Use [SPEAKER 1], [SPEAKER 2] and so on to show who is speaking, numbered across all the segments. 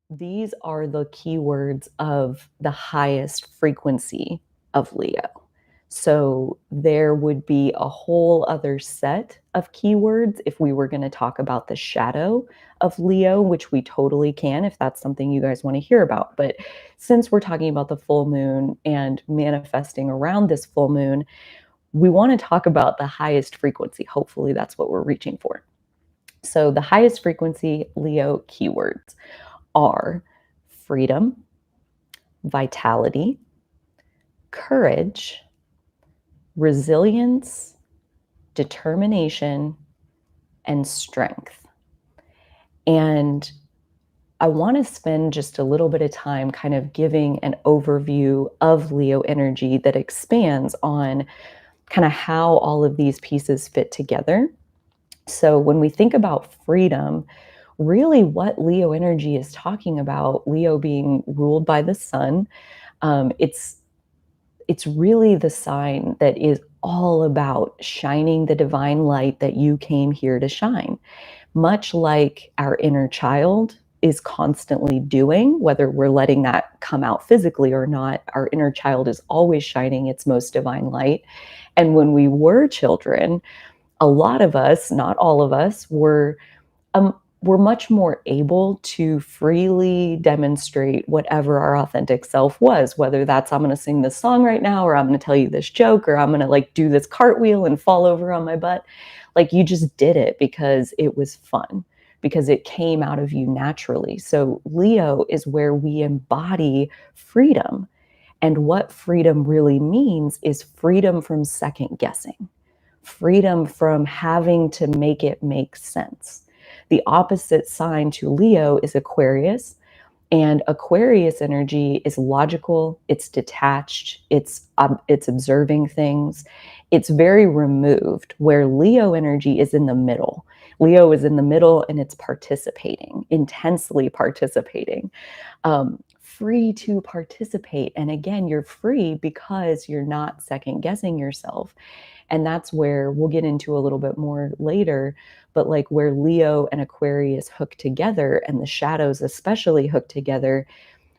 [SPEAKER 1] These are the keywords of the highest frequency of Leo. So there would be a whole other set of keywords if we were going to talk about the shadow of Leo, which we totally can if that's something you guys want to hear about. But since we're talking about the full moon and manifesting around this full moon, we want to talk about the highest frequency. Hopefully, that's what we're reaching for. So the highest frequency Leo keywords are freedom, vitality, courage, resilience, determination, and strength. And I want to spend just a little bit of time kind of giving an overview of Leo energy that expands on kind of how all of these pieces fit together. So when we think about freedom, really what Leo energy is talking about, Leo being ruled by the sun, it's really the sign that is all about shining the divine light that you came here to shine. Much like our inner child is constantly doing, whether we're letting that come out physically or not, our inner child is always shining its most divine light. And when we were children, a lot of us, not all of us, were much more able to freely demonstrate whatever our authentic self was, whether that's I'm going to sing this song right now, or I'm going to tell you this joke, or I'm going to like do this cartwheel and fall over on my butt. Like you just did it because it was fun, because it came out of you naturally. So Leo is where we embody freedom. And what freedom really means is freedom from second guessing, freedom from having to make it make sense. The opposite sign to Leo is Aquarius. And Aquarius energy is logical, it's detached, it's observing things. It's very removed, where Leo energy is in the middle. Leo is in the middle and it's participating, intensely participating, free to participate. And again, you're free because you're not second guessing yourself. And that's where we'll get into a little bit more later, but like where Leo and Aquarius hook together, and the shadows especially hook together.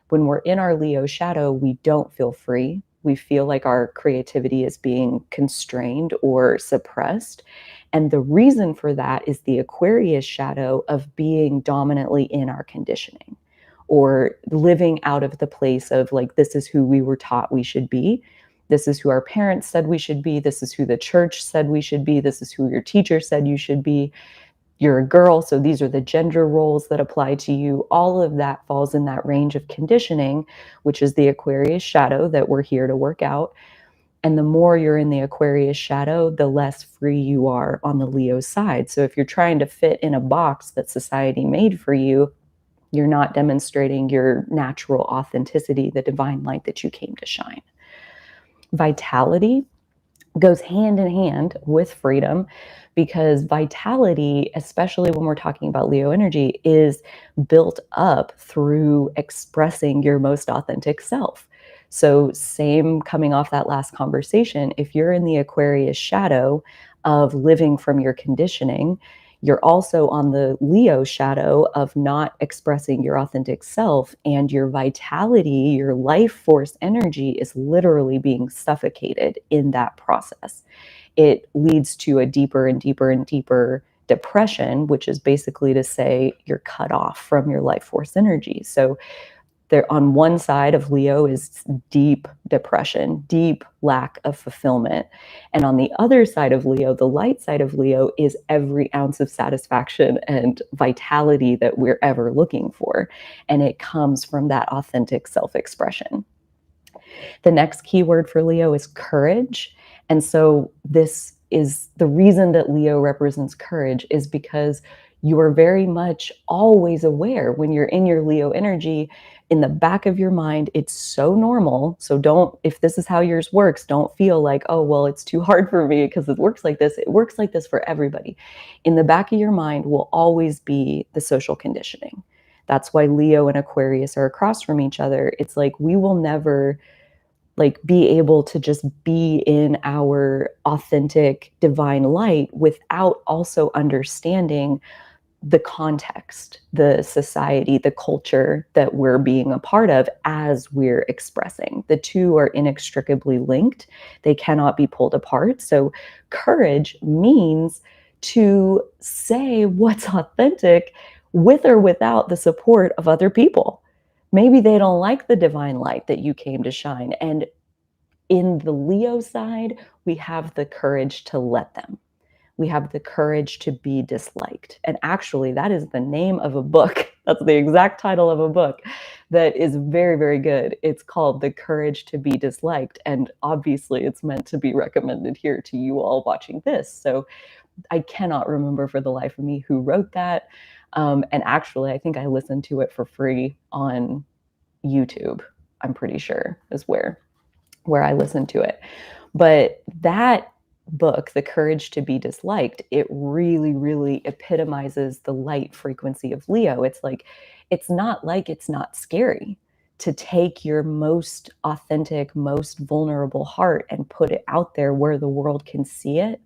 [SPEAKER 1] When we're in our Leo shadow, we don't feel free. We feel like our creativity is being constrained or suppressed. And the reason for that is the Aquarius shadow of being dominantly in our conditioning, or living out of the place of like, this is who we were taught we should be. This is who our parents said we should be. This is who the church said we should be. This is who your teacher said you should be. You're a girl, so these are the gender roles that apply to you. All of that falls in that range of conditioning, which is the Aquarius shadow that we're here to work out. And the more you're in the Aquarius shadow, the less free you are on the Leo side. So if you're trying to fit in a box that society made for you, you're not demonstrating your natural authenticity, the divine light that you came to shine. Vitality goes hand in hand with freedom, because vitality, especially when we're talking about Leo energy, is built up through expressing your most authentic self. So same coming off that last conversation, if you're in the Aquarius shadow of living from your conditioning, you're also on the Leo shadow of not expressing your authentic self, and your vitality, your life force energy is literally being suffocated in that process. It leads to a deeper and deeper and deeper depression, which is basically to say you're cut off from your life force energy. So there, on one side of Leo is deep depression, deep lack of fulfillment. And on the other side of Leo, the light side of Leo, is every ounce of satisfaction and vitality that we're ever looking for. And it comes from that authentic self-expression. The next keyword for Leo is courage. And so this is the reason that Leo represents courage, is because you are very much always aware when you're in your Leo energy. In the back of your mind, it's so normal. So don't, if this is how yours works, don't feel like, oh, well, it's too hard for me because it works like this. It works like this for everybody. In the back of your mind will always be the social conditioning. That's why Leo and Aquarius are across from each other. It's like we will never like be able to just be in our authentic divine light without also understanding the context, the society, the culture that we're being a part of as we're expressing. The two are inextricably linked. They cannot be pulled apart. So courage means to say what's authentic with or without the support of other people. Maybe they don't like the divine light that you came to shine. And in the Leo side, we have the courage to let them. We have the courage to be disliked. And actually, that is the name of a book. That's the exact title of a book that is very, very good. It's called The Courage to Be Disliked. And obviously, it's meant to be recommended here to you all watching this. So I cannot remember for the life of me who wrote that. And actually, I think I listened to it for free on YouTube. I'm pretty sure is where I listened to it. But that book, The Courage to Be Disliked, it really, really epitomizes the light frequency of Leo. It's like, it's not scary to take your most authentic, most vulnerable heart and put it out there where the world can see it.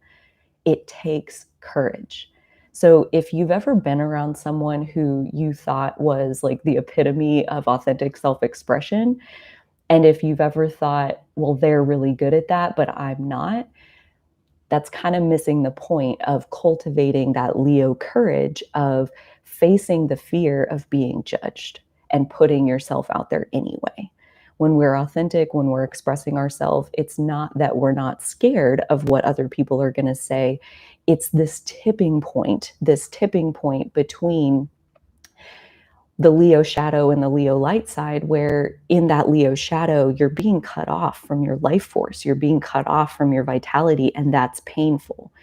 [SPEAKER 1] It takes courage. So if you've ever been around someone who you thought was like the epitome of authentic self-expression, and if you've ever thought, well, they're really good at that, but I'm not, that's kind of missing the point of cultivating that Leo courage of facing the fear of being judged and putting yourself out there anyway. When we're authentic, when we're expressing ourselves, it's not that we're not scared of what other people are going to say. It's this tipping point between the Leo shadow and the Leo light side, where in that Leo shadow, you're being cut off from your life force, you're being cut off from your vitality, and that's painful.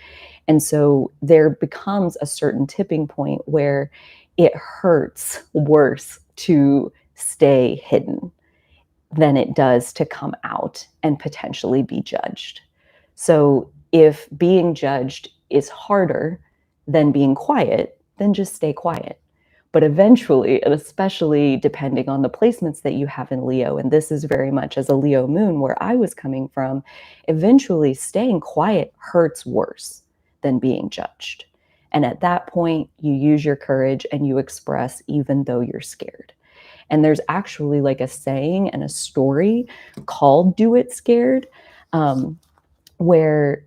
[SPEAKER 1] And so there becomes a certain tipping point where it hurts worse to stay hidden than it does to come out and potentially be judged. So if being judged is harder than being quiet, then just stay quiet. But eventually, and especially depending on the placements that you have in Leo, and this is very much as a Leo moon where I was coming from, eventually staying quiet hurts worse than being judged. And at that point, you use your courage and you express even though you're scared. And there's actually like a saying and a story called Do It Scared, where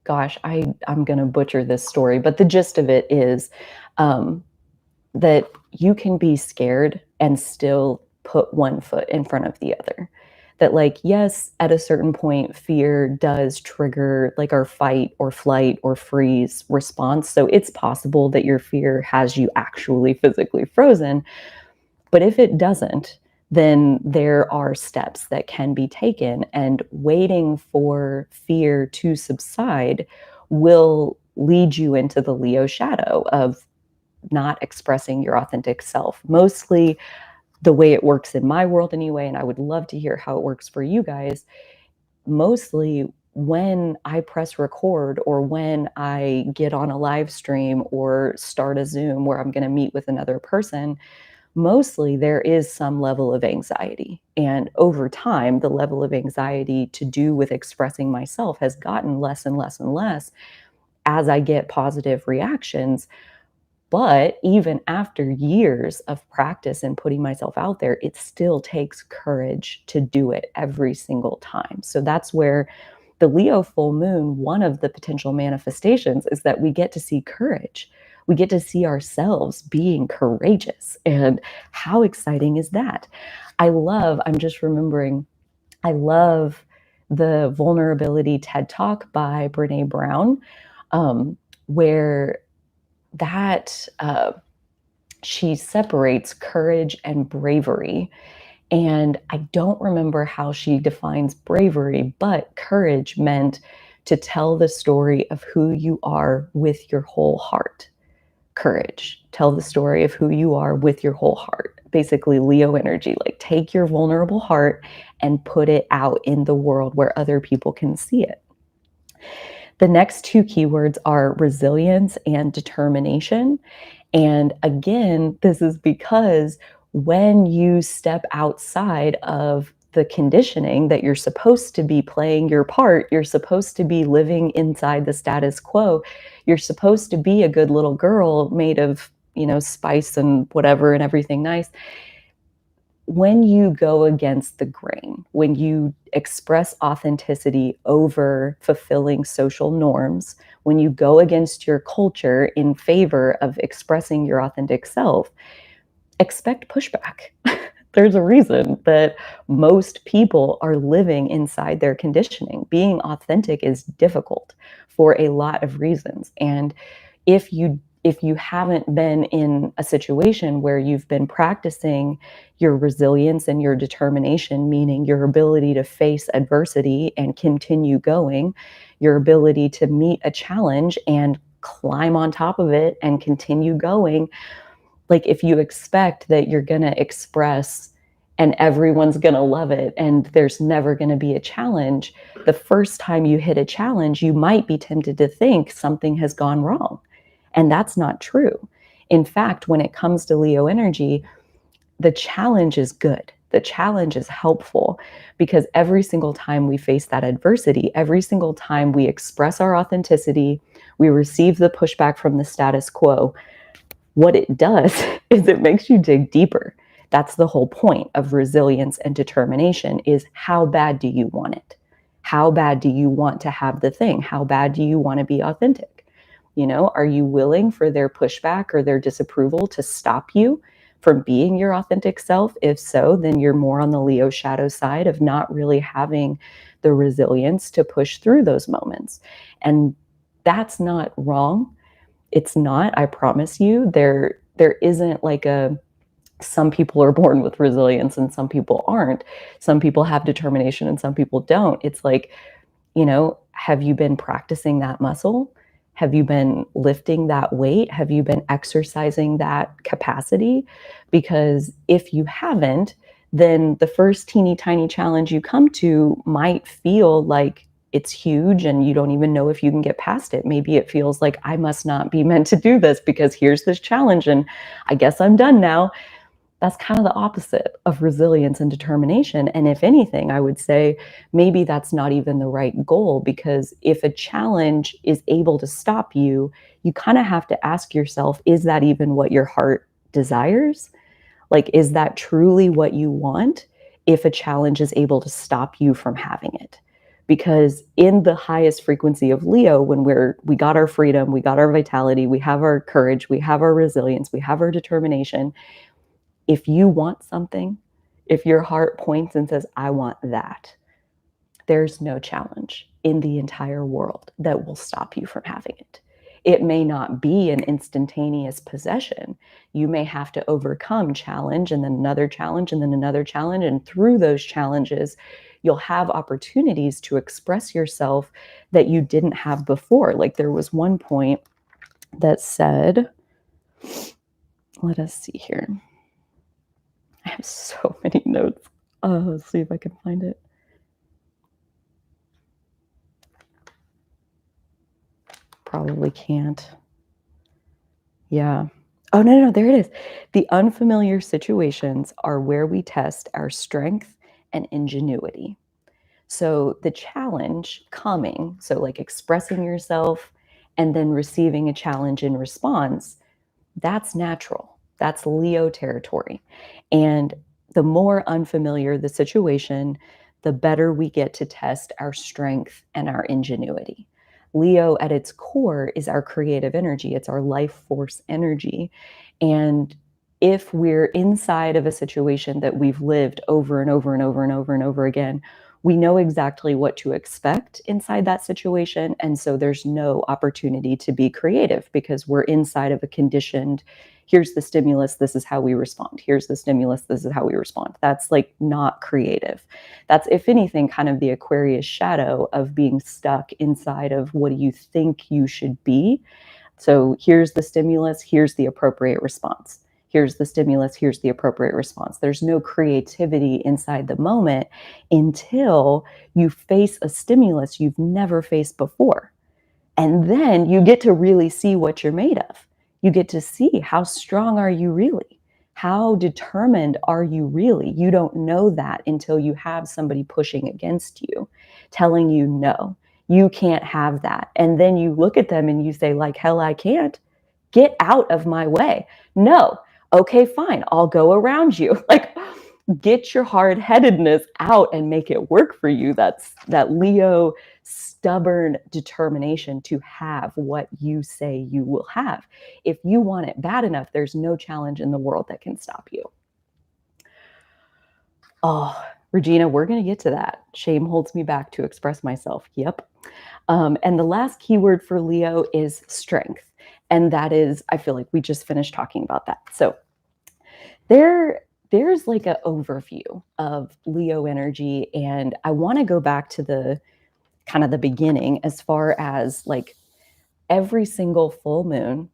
[SPEAKER 1] I'm going to butcher this story, but the gist of it is that you can be scared and still put one foot in front of the other. That like, yes, at a certain point, fear does trigger like our fight or flight or freeze response. So it's possible that your fear has you actually physically frozen. But if it doesn't, then there are steps that can be taken, and waiting for fear to subside will lead you into the Leo shadow of not expressing your authentic self. Mostly the way it works in my world anyway, and I would love to hear how it works for you guys. Mostly when I press record or when I get on a live stream or start a Zoom where I'm going to meet with another person, mostly there is some level of anxiety. And over time, the level of anxiety to do with expressing myself has gotten less and less and less as I get positive reactions. But even after years of practice and putting myself out there, it still takes courage to do it every single time. So that's where the Leo full moon, one of the potential manifestations is that we get to see courage. We get to see ourselves being courageous. And how exciting is that? I'm just remembering, I love the Vulnerability TED Talk by Brene Brown, where that she separates courage and bravery. And I don't remember how she defines bravery, but courage meant to tell the story of who you are with your whole heart. Courage, tell the story of who you are with your whole heart. Basically, Leo energy, like take your vulnerable heart and put it out in the world where other people can see it. The next two keywords are resilience and determination. And again, this is because when you step outside of the conditioning that you're supposed to be playing your part. You're supposed to be living inside the status quo. You're supposed to be a good little girl made of, spice and whatever and everything nice. When you go against the grain, when you express authenticity over fulfilling social norms, when you go against your culture in favor of expressing your authentic self, expect pushback. There's a reason that most people are living inside their conditioning. Being authentic is difficult for a lot of reasons. And if you haven't been in a situation where you've been practicing your resilience and your determination, meaning your ability to face adversity and continue going, your ability to meet a challenge and climb on top of it and continue going, like if you expect that you're going to express and everyone's going to love it and there's never going to be a challenge, the first time you hit a challenge, you might be tempted to think something has gone wrong. And that's not true. In fact, when it comes to Leo energy, the challenge is good. The challenge is helpful because every single time we face that adversity, every single time we express our authenticity, we receive the pushback from the status quo. What it does is it makes you dig deeper. That's the whole point of resilience and determination, is how bad do you want it? How bad do you want to have the thing? How bad do you want to be authentic? Are you willing for their pushback or their disapproval to stop you from being your authentic self? If so, then you're more on the Leo shadow side of not really having the resilience to push through those moments. And that's not wrong. It's not, I promise you. There isn't like some people are born with resilience and some people aren't. Some people have determination and some people don't. It's like, have you been practicing that muscle? Have you been lifting that weight? Have you been exercising that capacity? Because if you haven't, then the first teeny tiny challenge you come to might feel like it's huge and you don't even know if you can get past it. Maybe it feels like I must not be meant to do this because here's this challenge and I guess I'm done now. That's kind of the opposite of resilience and determination. And if anything, I would say maybe that's not even the right goal, because if a challenge is able to stop you, you kind of have to ask yourself, is that even what your heart desires? Like, is that truly what you want if a challenge is able to stop you from having it? Because in the highest frequency of Leo, when we got our freedom, we got our vitality, we have our courage, we have our resilience, we have our determination. If you want something, if your heart points and says, I want that, there's no challenge in the entire world that will stop you from having it. It may not be an instantaneous possession. You may have to overcome challenge and then another challenge and then another challenge. And through those challenges, you'll have opportunities to express yourself that you didn't have before. Like there was one point that said, let us see here. I have so many notes. Let's see if I can find it. Probably can't. Yeah. Oh, no, there it is. The unfamiliar situations are where we test our strength and ingenuity. So the challenge coming, so like expressing yourself and then receiving a challenge in response, that's natural. That's Leo territory. And the more unfamiliar the situation, the better we get to test our strength and our ingenuity. Leo at its core is our creative energy. It's our life force energy. And if we're inside of a situation that we've lived over and over and over and over and over again, we know exactly what to expect inside that situation. And so there's no opportunity to be creative because we're inside of a conditioned, here's the stimulus, this is how we respond. Here's the stimulus, this is how we respond. That's like not creative. That's, if anything, kind of the Aquarius shadow of being stuck inside of what do you think you should be. So here's the stimulus, here's the appropriate response. Here's the stimulus, here's the appropriate response. There's no creativity inside the moment until you face a stimulus you've never faced before. And then you get to really see what you're made of. You get to see how strong are you really? How determined are you really? You don't know that until you have somebody pushing against you, telling you no, you can't have that. And then you look at them and you say, like, hell, I can't. Get out of my way. No. Okay, fine. I'll go around you. Like, get your hard-headedness out and make it work for you. That's that Leo stubborn determination to have what you say you will have. If you want it bad enough, there's no challenge in the world that can stop you. Oh, Regina, we're going to get to that. Shame holds me back to express myself. Yep. And the last keyword for Leo is strength. And that is, I feel like we just finished talking about that. So there's like an overview of Leo energy. And I want to go back to the kind of the beginning, as far as like every single full moon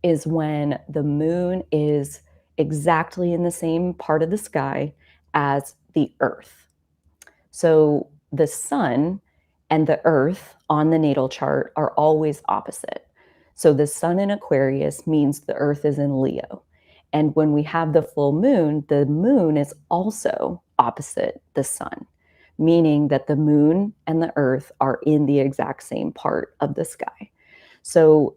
[SPEAKER 1] is when the moon is exactly in the same part of the sky as the earth. So the sun and the earth on the natal chart are always opposite. So the sun in Aquarius means the earth is in Leo. And when we have the moon is also opposite the sun, meaning that the moon and the earth are in the exact same part of the sky. So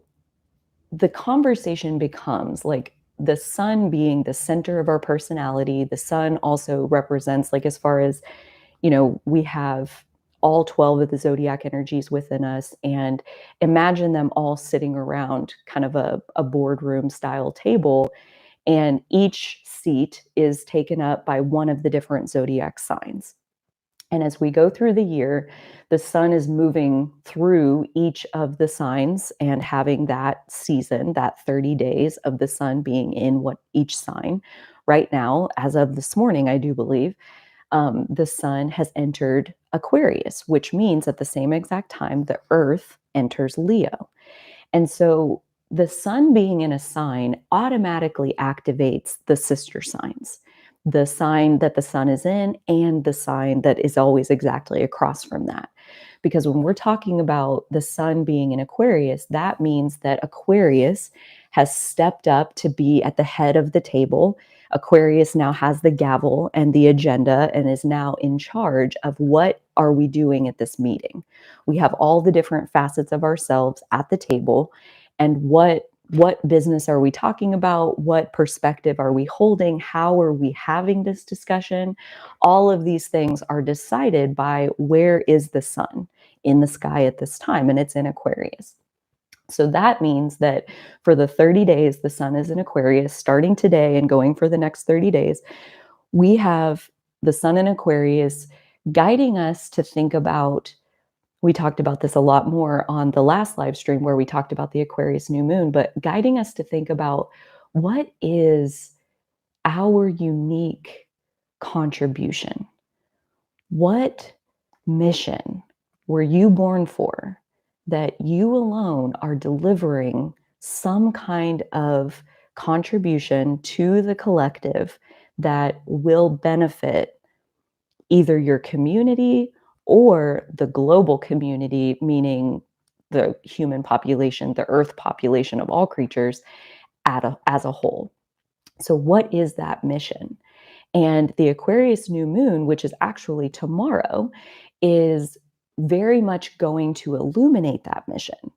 [SPEAKER 1] the conversation becomes like the sun being the center of our personality. The sun also represents, like, as far as, we have all 12 of the zodiac energies within us, and imagine them all sitting around kind of a boardroom style table, and each seat is taken up by one of the different zodiac signs. And as we go through the year, the sun is moving through each of the signs and having that season, that 30 days of the sun being in what each sign. Right now, as of this morning, I do believe, the sun has entered Aquarius, which means at the same exact time, the earth enters Leo. And so the sun being in a sign automatically activates the sister signs, the sign that the sun is in and the sign that is always exactly across from that. Because when we're talking about the sun being in Aquarius, that means that Aquarius has stepped up to be at the head of the table. Aquarius now has the gavel and the agenda and is now in charge of what are we doing at this meeting. We have all the different facets of ourselves at the table, and what business are we talking about? What perspective are we holding? How are we having this discussion? All of these things are decided by where is the sun in the sky at this time, and it's in Aquarius. So that means that for the 30 days, the sun is in Aquarius, starting today and going for the next 30 days. We have the sun in Aquarius guiding us to think about. We talked about this a lot more on the last live stream where we talked about the Aquarius new moon, but guiding us to think about what is our unique contribution? What mission were you born for that you alone are delivering some kind of contribution to the collective that will benefit either your community or the global community, meaning the human population, the earth population of all creatures as a whole? So what is that mission? And the Aquarius new moon, which is actually tomorrow, is very much going to illuminate that mission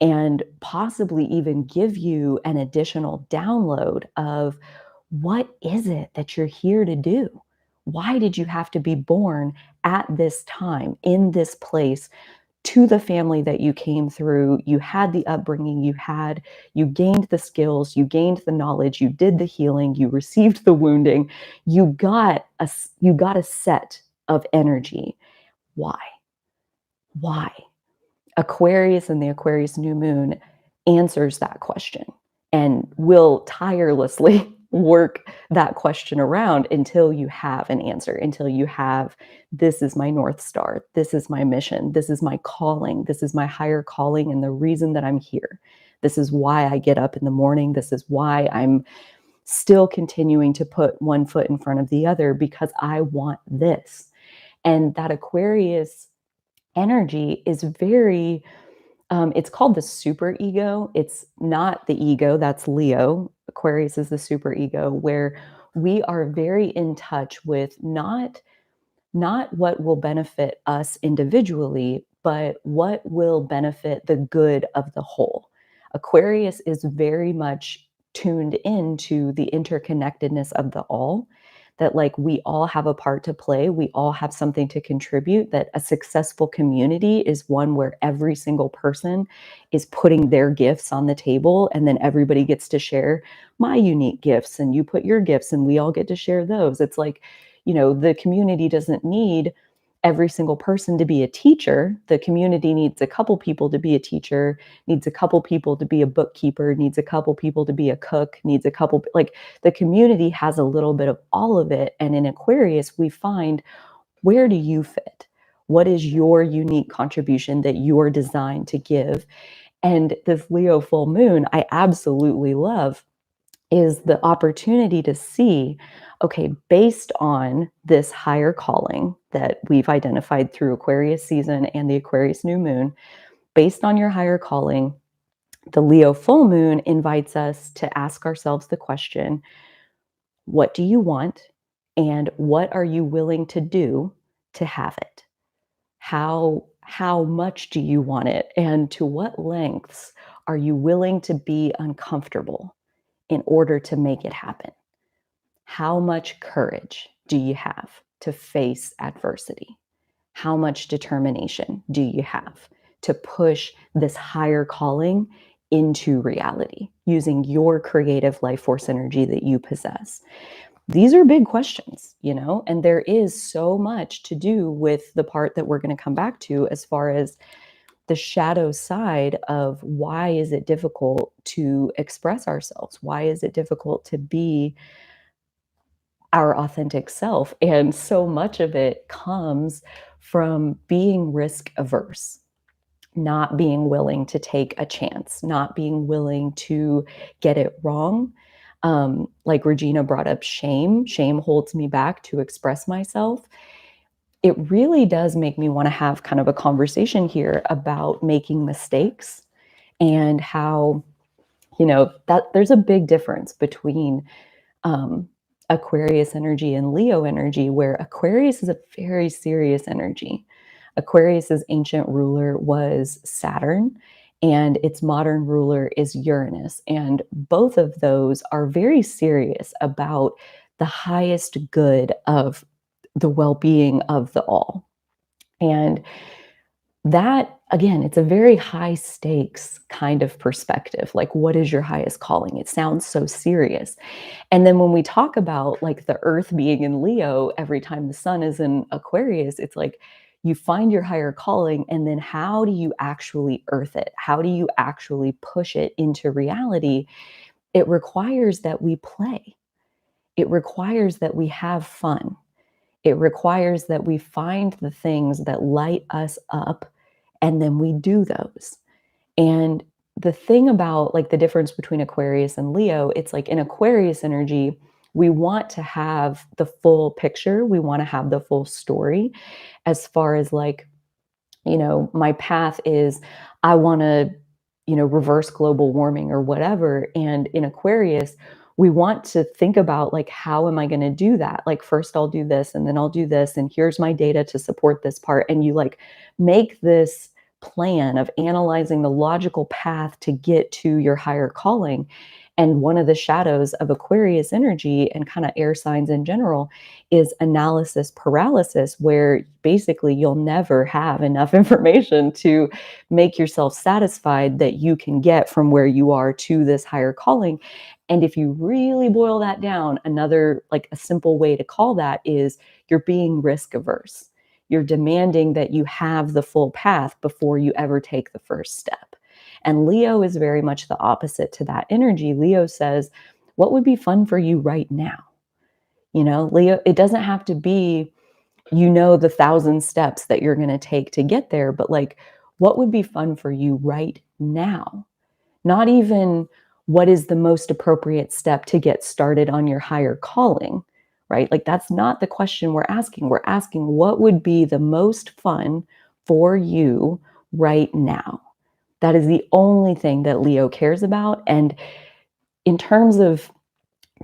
[SPEAKER 1] and possibly even give you an additional download of what is it that you're here to do? Why did you have to be born at this time, in this place, to the family that you came through? You had the upbringing you had, you gained the skills, you gained the knowledge, you did the healing, you received the wounding, you got a set of energy. Why? Why? Aquarius and the Aquarius new moon answers that question and will tirelessly work that question around until you have an answer, until you have, this is my North Star, this is my mission, this is my calling, this is my higher calling, and the reason that I'm here. This is why I get up in the morning. This is why I'm still continuing to put one foot in front of the other, because I want this. And that Aquarius energy is it's called the super ego. It's not the ego, that's Leo. Aquarius is the superego, where we are very in touch with not what will benefit us individually, but what will benefit the good of the whole. Aquarius is very much tuned into the interconnectedness of the all, that like we all have a part to play, we all have something to contribute, that a successful community is one where every single person is putting their gifts on the table, and then everybody gets to share my unique gifts, and you put your gifts, and we all get to share those. It's like, the community doesn't need every single person to be a teacher. The community needs a couple people to be a teacher, needs a couple people to be a bookkeeper, needs a couple people to be a cook, needs a couple, like the community has a little bit of all of it. And in Aquarius, we find, where do you fit? What is your unique contribution that you're designed to give? And this Leo full moon, I absolutely love, is the opportunity to see, okay, based on this higher calling that we've identified through Aquarius season and the Aquarius new moon, based on your higher calling, the Leo full moon invites us to ask ourselves the question, what do you want? And what are you willing to do to have it? How much do you want it? And to what lengths are you willing to be uncomfortable in order to make it happen? How much courage do you have to face adversity? How much determination do you have to push this higher calling into reality using your creative life force energy that you possess? These are big questions, and there is so much to do with the part that we're going to come back to as far as the shadow side of why is it difficult to express ourselves? Why is it difficult to be our authentic self? And so much of it comes from being risk averse, not being willing to take a chance, not being willing to get it wrong. Like Regina brought up shame. Shame holds me back to express myself. It really does make me want to have kind of a conversation here about making mistakes and how, that there's a big difference between um, Aquarius energy and Leo energy, where Aquarius is a very serious energy. Aquarius's ancient ruler was Saturn, and its modern ruler is Uranus. And both of those are very serious about the highest good of the well being of the all. And that, again, it's a very high stakes kind of perspective. Like, what is your highest calling? It sounds so serious. And then when we talk about like the earth being in Leo, every time the sun is in Aquarius, it's like you find your higher calling, and then how do you actually earth it? How do you actually push it into reality? It requires that we play, it requires that we have fun, it requires that we find the things that light us up, and then we do those. And the thing about like the difference between Aquarius and Leo, it's like in Aquarius energy, we want to have the full picture. We want to have the full story as far as like, my path is I want to, reverse global warming or whatever. And in Aquarius, we want to think about like, how am I going to do that? Like, first I'll do this and then I'll do this. And here's my data to support this part. And you like make this plan of analyzing the logical path to get to your higher calling. And one of the shadows of Aquarius energy and kind of air signs in general is analysis paralysis, where basically you'll never have enough information to make yourself satisfied that you can get from where you are to this higher calling. And if you really boil that down, another, like a simple way to call that is you're being risk averse. You're demanding that you have the full path before you ever take the first step. And Leo is very much the opposite to that energy. Leo says, what would be fun for you right now? Leo, it doesn't have to be, the 1,000 steps that you're going to take to get there, but like, what would be fun for you right now? Not even what is the most appropriate step to get started on your higher calling, right? Like, that's not the question we're asking. We're asking, what would be the most fun for you right now? That is the only thing that Leo cares about. And in terms of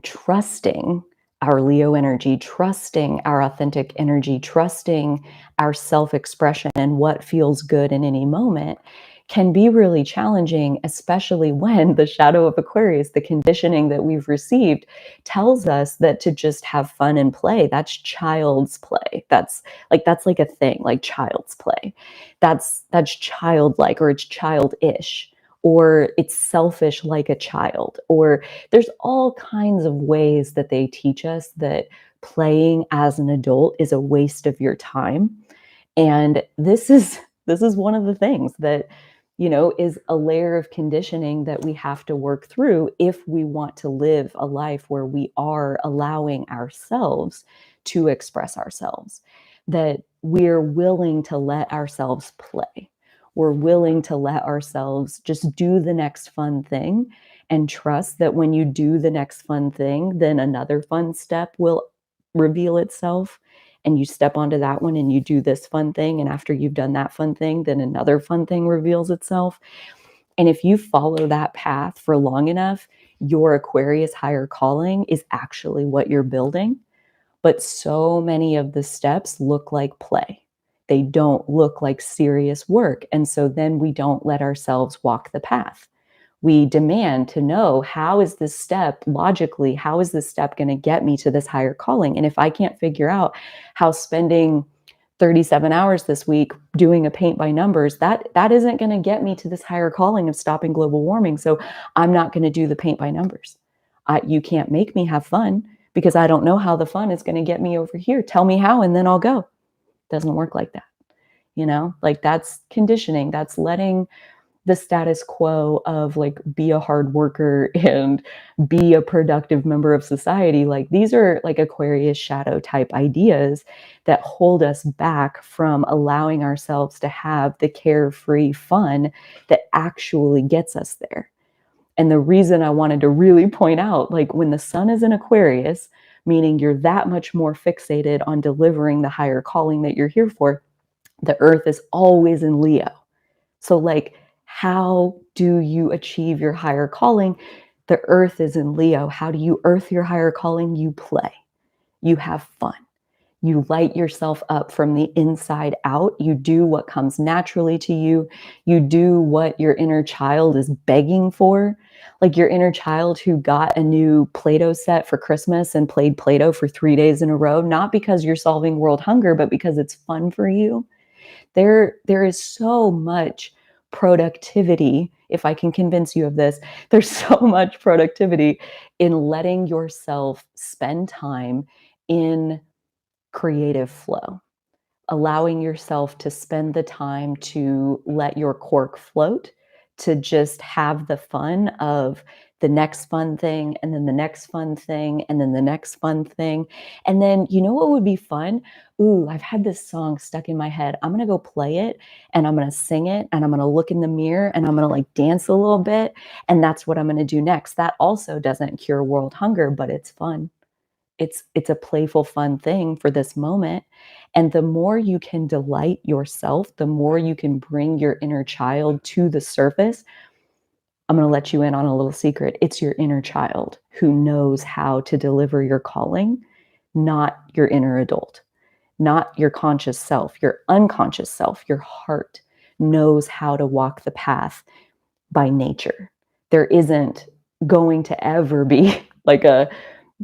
[SPEAKER 1] trusting our Leo energy, trusting our authentic energy, trusting our self expression and what feels good in any moment can be really challenging, especially when the shadow of Aquarius, the conditioning that we've received, tells us that to just have fun and play, that's child's play. That's like a thing, like child's play. That's childlike, or it's childish, or it's selfish like a child, or there's all kinds of ways that they teach us that playing as an adult is a waste of your time. And this is one of the things that, is a layer of conditioning that we have to work through if we want to live a life where we are allowing ourselves to express ourselves, that we're willing to let ourselves play. We're willing to let ourselves just do the next fun thing and trust that when you do the next fun thing, then another fun step will reveal itself, and you step onto that one and you do this fun thing, and after you've done that fun thing, then another fun thing reveals itself. And if you follow that path for long enough, your Aquarius higher calling is actually what you're building. But so many of the steps look like play. They don't look like serious work. And so then we don't let ourselves walk the path. We demand to know, how is this step logically, how is this step going to get me to this higher calling? And if I can't figure out how spending 37 hours this week doing a paint by numbers, that isn't going to get me to this higher calling of stopping global warming. So I'm not going to do the paint by numbers. You can't make me have fun because I don't know how the fun is going to get me over here. Tell me how, and then I'll go. Doesn't work like that. Like, that's conditioning. That's letting the status quo of, like, be a hard worker and be a productive member of society. Like, these are like Aquarius shadow type ideas that hold us back from allowing ourselves to have the carefree fun that actually gets us there. And the reason I wanted to really point out, like, when the sun is in Aquarius, meaning you're that much more fixated on delivering the higher calling that you're here for, the earth is always in Leo. So, like, how do you achieve your higher calling? The earth is in Leo. How do you earth your higher calling? You play, you have fun. You light yourself up from the inside out. You do what comes naturally to you. You do what your inner child is begging for. Like your inner child who got a new Play-Doh set for Christmas and played Play-Doh for 3 days in a row, not because you're solving world hunger, but because it's fun for you. There is so much productivity, if I can convince you of this, there's so much productivity in letting yourself spend time in creative flow, allowing yourself to spend the time to let your cork float, to just have the fun of the next fun thing, and then the next fun thing, and then the next fun thing. And then, you know what would be fun? Ooh, I've had this song stuck in my head. I'm going to go play it, and I'm going to sing it, and I'm going to look in the mirror, and I'm going to, like, dance a little bit. And that's what I'm going to do next. That also doesn't cure world hunger, but it's fun. It's a playful, fun thing for this moment. And the more you can delight yourself, the more you can bring your inner child to the surface. I'm going to let you in on a little secret. It's your inner child who knows how to deliver your calling, not your inner adult, not your conscious self. Your unconscious self, your heart, knows how to walk the path by nature. There isn't going to ever be like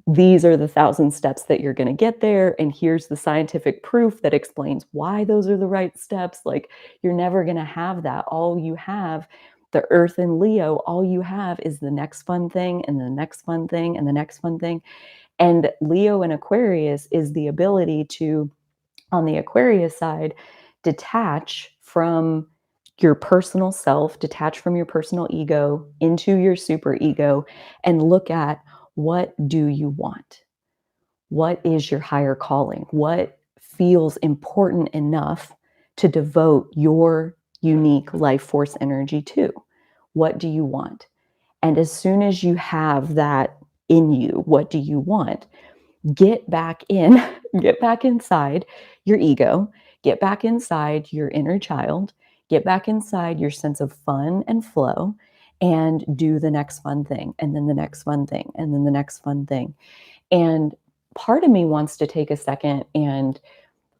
[SPEAKER 1] these are the 1,000 steps that you're going to get there, and here's the scientific proof that explains why those are the right steps. Like, you're never going to have that. All you have, the earth in Leo, all you have is the next fun thing, and the next fun thing, and the next fun thing. And Leo and Aquarius is the ability to, on the Aquarius side, detach from your personal self, detach from your personal ego into your super ego, and look at, what do you want? What is your higher calling? What feels important enough to devote your unique life force energy to? What do you want? And as soon as you have that in you, what do you want? Get back in, get back inside your ego, get back inside your inner child, get back inside your sense of fun and flow, and do the next fun thing, and then the next fun thing, and then the next fun thing. And part of me wants to take a second and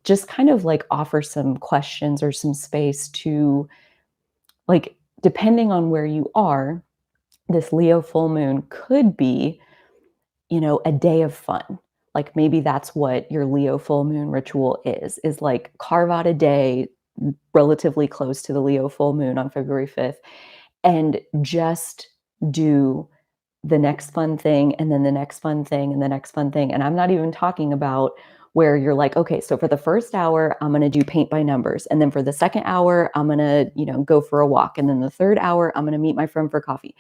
[SPEAKER 1] just kind of like offer some questions or some space to, like, depending on where you are, this Leo full moon could be, a day of fun. Like maybe that's what your Leo full moon ritual is like carve out a day relatively close to the Leo full moon on February 5th and just do the next fun thing and then the next fun thing and the next fun thing. And I'm not even talking about where you're like, okay, so for the first hour, I'm going to do paint by numbers. And then for the second hour, I'm going to, go for a walk. And then the third hour, I'm going to meet my friend for coffee.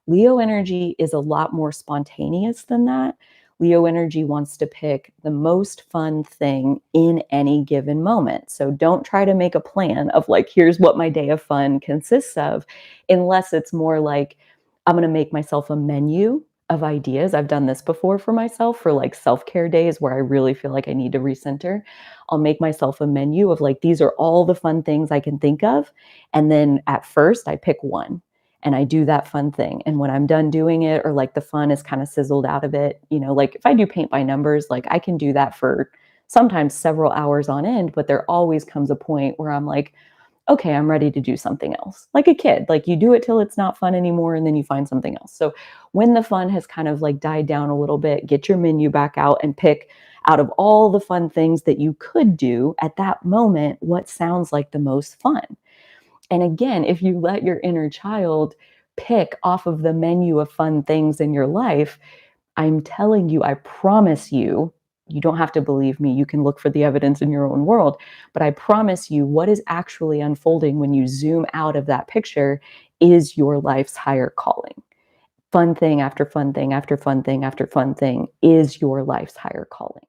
[SPEAKER 1] Leo energy is a lot more spontaneous than that. Leo energy wants to pick the most fun thing in any given moment. So don't try to make a plan of like, here's what my day of fun consists of, unless it's more like, I'm going to make myself a menu of ideas. I've done this before for myself for like self care days where I really feel like I need to recenter. I'll make myself a menu of like, these are all the fun things I can think of. And then at first, I pick one and I do that fun thing. And when I'm done doing it, or like the fun is kind of sizzled out of it, like if I do paint by numbers, like I can do that for sometimes several hours on end, but there always comes a point where I'm like, okay, I'm ready to do something else. Like a kid, like you do it till it's not fun anymore and then you find something else. So when the fun has kind of like died down a little bit, get your menu back out and pick out of all the fun things that you could do at that moment, what sounds like the most fun. And again, if you let your inner child pick off of the menu of fun things in your life, I'm telling you, I promise you, you don't have to believe me. You can look for the evidence in your own world. But I promise you, what is actually unfolding when you zoom out of that picture is your life's higher calling. Fun thing after fun thing after fun thing after fun thing is your life's higher calling.